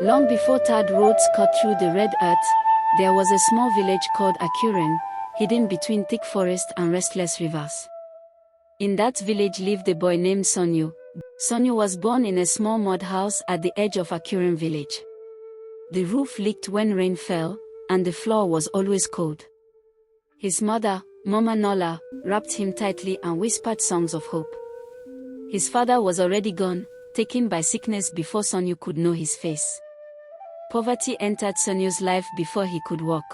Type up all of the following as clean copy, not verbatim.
Long before tarred roads cut through the red earth, there was a small village called Akuren, hidden between thick forest and restless rivers. In that village lived a boy named Sonyu. Sonyu was born in a small mud house at the edge of Akuren village. The roof leaked when rain fell, and the floor was always cold. His mother, Mama Nola, wrapped him tightly and whispered songs of hope. His father was already gone, taken by sickness before Sonyu could know his face. Poverty entered Sonyu's life before he could walk.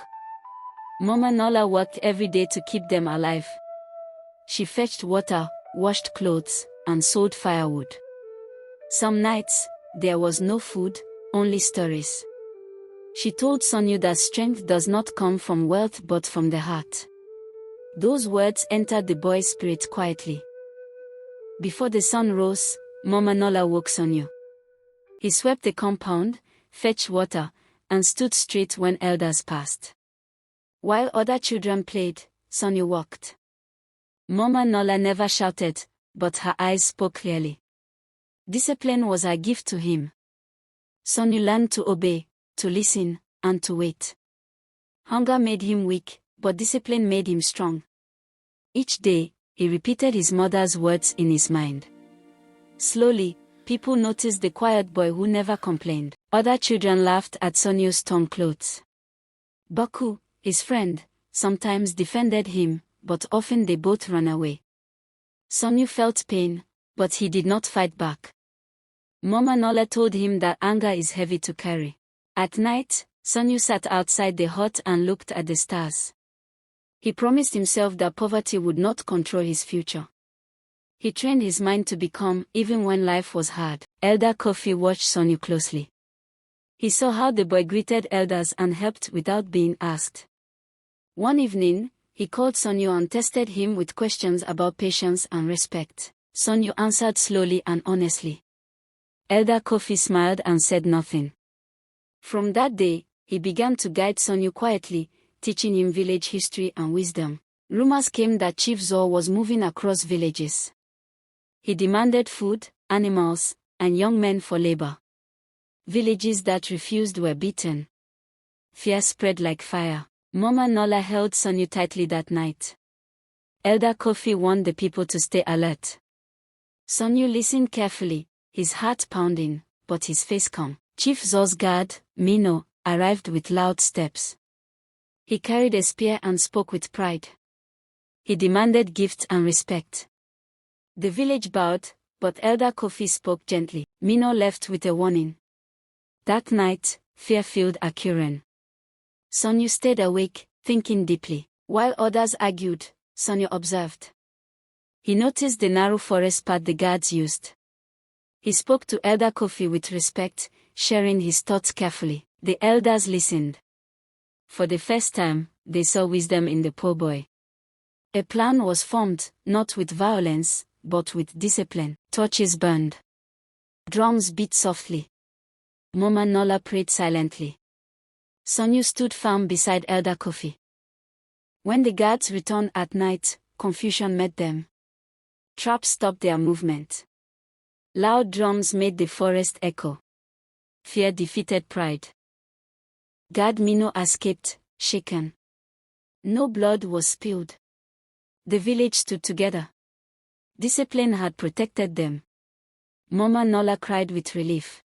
Mama Nola worked every day to keep them alive. She fetched water, washed clothes, and sold firewood. Some nights, there was no food, only stories. She told Sonyu that strength does not come from wealth but from the heart. Those words entered the boy's spirit quietly. Before the sun rose, Mama Nola woke Sonyu. He swept the compound, fetched water, and stood straight when elders passed. While other children played, Sonyu walked. Mama Nola never shouted, but her eyes spoke clearly. Discipline was her gift to him. Sonyu learned to obey, to listen, and to wait. Hunger made him weak, but discipline made him strong. Each day, he repeated his mother's words in his mind. Slowly, people noticed the quiet boy who never complained. Other children laughed at Sonyu's torn clothes. Baku, his friend, sometimes defended him, but often they both ran away. Sonyu felt pain, but he did not fight back. Mama Nola told him that anger is heavy to carry. At night, Sonyu sat outside the hut and looked at the stars. He promised himself that poverty would not control his future. He trained his mind to be calm even when life was hard. Elder Kofi watched Sonyu closely. He saw how the boy greeted elders and helped without being asked. One evening, he called Sonyu and tested him with questions about patience and respect. Sonyu answered slowly and honestly. Elder Kofi smiled and said nothing. From that day, he began to guide Sonyu quietly, teaching him village history and wisdom. Rumors came that Chief Zor was moving across villages. He demanded food, animals, and young men for labor. Villages that refused were beaten. Fear spread like fire. Mama Nola held Sonyu tightly that night. Elder Kofi warned the people to stay alert. Sonyu listened carefully, his heart pounding, but his face calm. Chief Zor's guard, Mino, arrived with loud steps. He carried a spear and spoke with pride. He demanded gifts and respect. The village bowed, but Elder Kofi spoke gently. Mino left with a warning. That night, fear filled Akuren. Sonyu stayed awake, thinking deeply. While others argued, Sonyu observed. He noticed the narrow forest path the guards used. He spoke to Elder Kofi with respect, sharing his thoughts carefully. The elders listened. For the first time, they saw wisdom in the poor boy. A plan was formed, not with violence, but with discipline. Torches burned. Drums beat softly. Mama Nola prayed silently. Sonyu stood firm beside Elder Kofi. When the guards returned at night, confusion met them. Traps stopped their movement. Loud drums made the forest echo. Fear defeated pride. Guard Mino escaped, shaken. No blood was spilled. The village stood together. Discipline had protected them. Mama Nola cried with relief.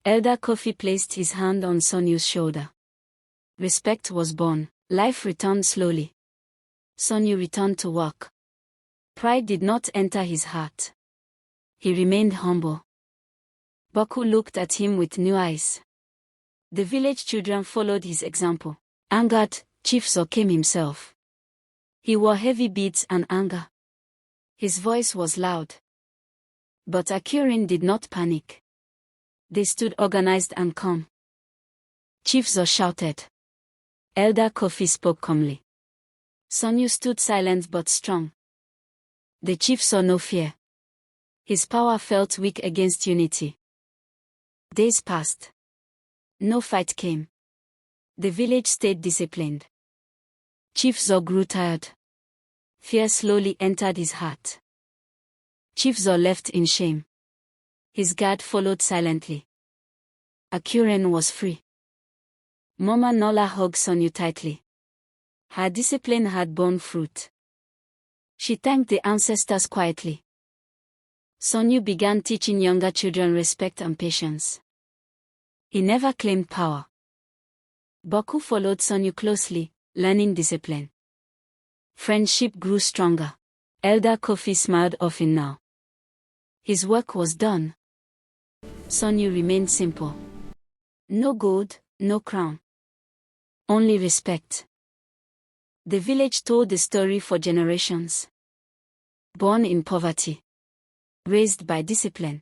Elder Kofi placed his hand on Sonyu's shoulder. Respect was born. Life returned slowly. Sonyu returned to work. Pride did not enter his heart. He remained humble. Baku looked at him with new eyes. The village children followed his example. Angered, Chief Zor came himself. He wore heavy beads and anger. His voice was loud. But Akuren did not panic. They stood organized and calm. Chief Zor shouted. Elder Kofi spoke calmly. Sonyu stood silent but strong. The chief saw no fear. His power felt weak against unity. Days passed. No fight came. The village stayed disciplined. Chief Zor grew tired. Fear slowly entered his heart. Chief Zor left in shame. His guard followed silently. Akuren was free. Mama Nola hugged Sonyu tightly. Her discipline had borne fruit. She thanked the ancestors quietly. Sonyu began teaching younger children respect and patience. He never claimed power. Boku followed Sonyu closely, learning discipline. Friendship grew stronger. Elder Kofi smiled often now. His work was done. Sonyu remained simple. No gold, no crown. Only respect. The village told the story for generations. Born in poverty. Raised by discipline.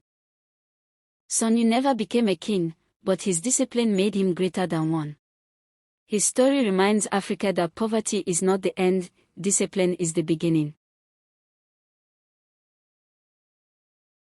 Sonyu never became a king, but his discipline made him greater than one. His story reminds Africa that poverty is not the end, discipline is the beginning.